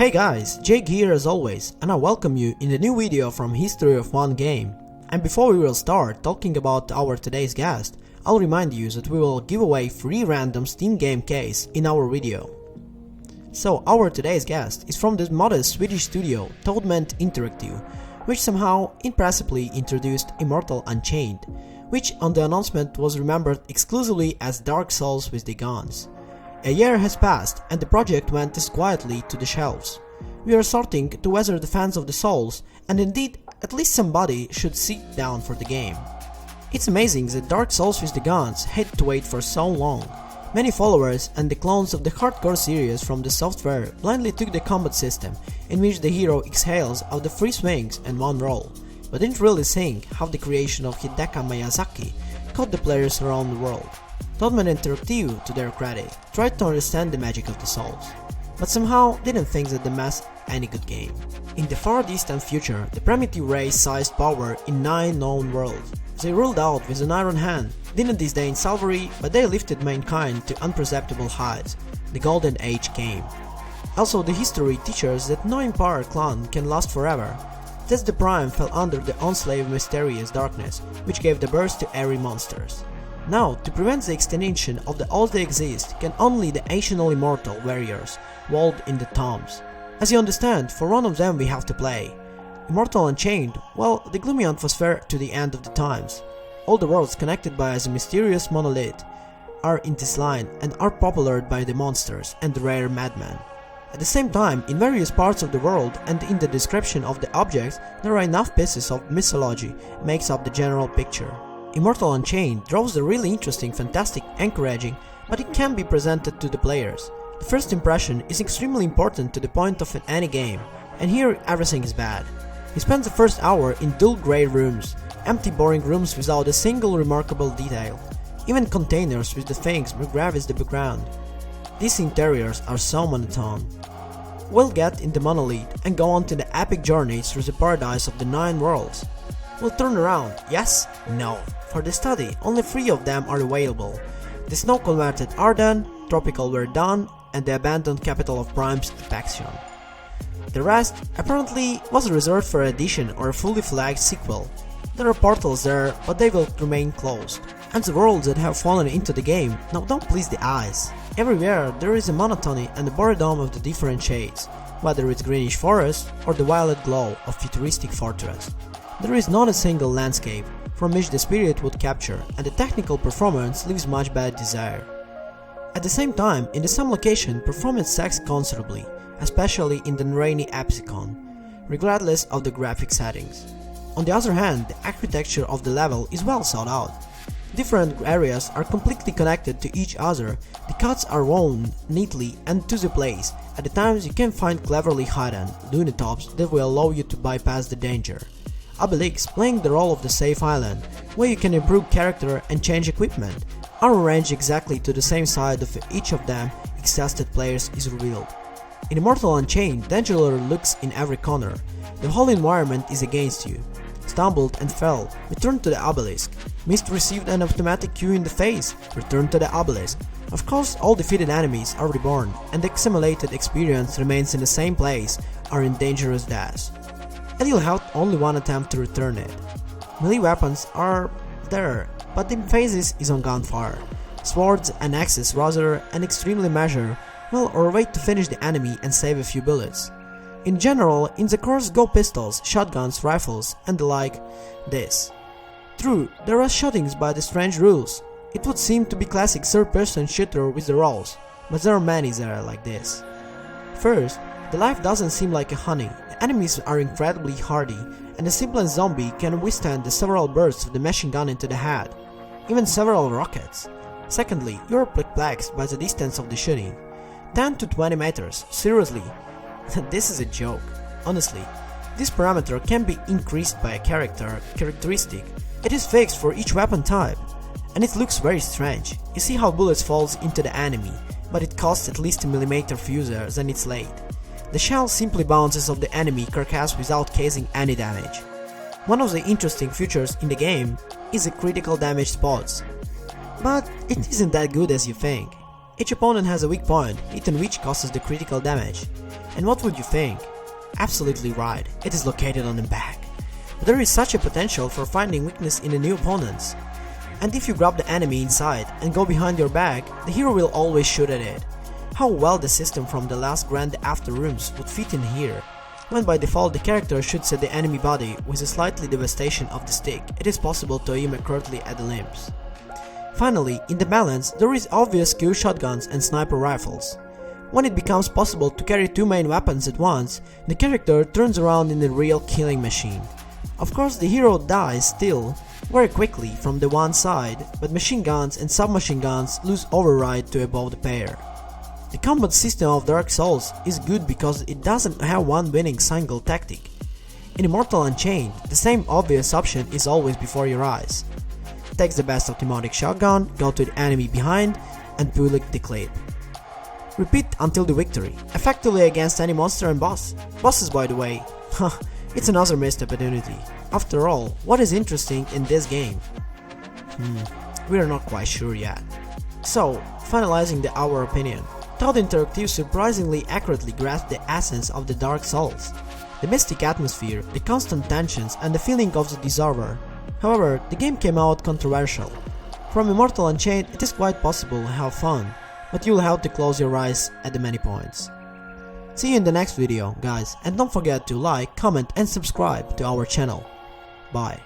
Hey guys, Jake here as always, and I welcome you in a new video from History of One Game. And before we will start talking about our today's guest, I'll remind you that we will give away free random Steam game case in our video. So our today's guest is from the modest Swedish studio Toadman Interactive, which somehow impressively introduced Immortal Unchained, which on the announcement was remembered exclusively as Dark Souls with the guns. A year has passed and the project went as quietly to the shelves. We are starting to whether the fans of the Souls, and indeed at least somebody should sit down for the game. It's amazing that Dark Souls with the guns had to wait for so long. Many followers and the clones of the hardcore series from the software blindly took the combat system, in which the hero exhales out the 3 swings and 1 roll, but didn't really think how the creation of Hideki Miyazaki caught the players around the world. Toadman Interactive, to their credit, tried to understand the magic of the Souls, but somehow didn't think that they messed any good game. In the far distant future, the primitive race seized power in 9 known worlds. They ruled out with an iron hand, didn't disdain salvary, but they lifted mankind to unperceptible heights. The Golden Age came. Also, the history teaches that no empire clan can last forever. Thus the Prime fell under the enslaved mysterious darkness, which gave the birth to airy monsters. Now, to prevent the extinction of the all that exist, can only the ancient immortal warriors, walled in the tombs. As you understand, for one of them we have to play. Immortal Unchained, well, the gloomy atmosphere to the end of the times. All the worlds connected by as a mysterious monolith are in this line and are populated by the monsters and the rare madmen. At the same time, in various parts of the world and in the description of the objects, there are enough pieces of mythology makes up the general picture. Immortal Unchained draws the really interesting, fantastic, encouraging, but it can be presented to the players. The first impression is extremely important to the point of any game, and here everything is bad. You spend the first hour in dull grey rooms, empty boring rooms without a single remarkable detail, even containers with the things gravitate in the background. These interiors are so monotone. We'll get in the monolith and go on to the epic journey through the paradise of the 9 worlds. We'll turn around, yes? No. For the study, only 3 of them are available. The snow-converted Arden, Tropical were done, and the abandoned capital of Prime's Apexion. The rest, apparently, was reserved for addition or a fully flagged sequel. There are portals there, but they will remain closed. And the worlds that have fallen into the game now don't please the eyes. Everywhere there is a monotony and a boredom of the different shades, whether it's greenish forest or the violet glow of futuristic fortress. There is not a single landscape from which the spirit would capture, and the technical performance leaves much bad desire. At the same time, in some location performance sags considerably, especially in the rainy Epsicon, regardless of the graphic settings. On the other hand, the architecture of the level is well thought out. Different areas are completely connected to each other, the cuts are woven neatly and to the place. At the times you can find cleverly hidden dune tops that will allow you to bypass the danger. Obelisks, playing the role of the safe island, where you can improve character and change equipment, are arranged exactly to the same side of each of them exhausted players is revealed. In Immortal Unchained, danger lurks in every corner. The whole environment is against you. Stumbled and fell, return to the obelisk. Missed received an automatic cue in the face, return to the obelisk. Of course, all defeated enemies are reborn, and the accumulated experience remains in the same place, are in dangerous deaths. And you'll have only one attempt to return it. Melee weapons are there, but the emphasis is on gunfire. Swords and axes rather an extremely measure, well, or wait to finish the enemy and save a few bullets. In general, in the course go pistols, shotguns, rifles, and the like, this. True, there are shootings by the strange rules. It would seem to be classic third-person shooter with the rolls, but there are many that are like this. First, the life doesn't seem like a honey, the enemies are incredibly hardy, and the simplest zombie can withstand the several bursts of the machine gun into the head, even several rockets. Secondly, you are perplexed by the distance of the shooting. 10 to 20 meters, seriously? This is a joke. Honestly, this parameter can be increased by a characteristic. It is fixed for each weapon type, and it looks very strange. You see how bullets falls into the enemy, but it costs at least a millimeter fewer than its late. The shell simply bounces off the enemy carcass without causing any damage. One of the interesting features in the game is the critical damage spots, but it isn't that good as you think. Each opponent has a weak point, hit on which causes the critical damage. And what would you think? Absolutely right, it is located on the back. But there is such a potential for finding weakness in the new opponents. And if you grab the enemy inside and go behind your back, the hero will always shoot at it. How well the system from the last Grand After Rooms would fit in here. When by default the character shoots at the enemy body with a slightly devastation of the stick, it is possible to aim accurately at the limbs. Finally, in the balance, there is obvious Q shotguns and sniper rifles. When it becomes possible to carry two main weapons at once, the character turns around in a real killing machine. Of course the hero dies still, very quickly from the one side, but machine guns and submachine guns lose override to above the pair. The combat system of Dark Souls is good because it doesn't have one winning single tactic. In Immortal Unchained, the same obvious option is always before your eyes. Take the best automatic shotgun, go to the enemy behind, and pull the clip. Repeat until the victory, effectively against any monster and boss. Bosses, by the way, it's another missed opportunity. After all, what is interesting in this game? We are not quite sure yet. So, finalizing our opinion, Todd Interactive surprisingly accurately grasped the essence of the Dark Souls. The mystic atmosphere, the constant tensions, and the feeling of the deserver. However, the game came out controversial. From Immortal Unchained, it is quite possible to have fun, but you'll have to close your eyes at the many points. See you in the next video, guys, and don't forget to like, comment and subscribe to our channel. Bye.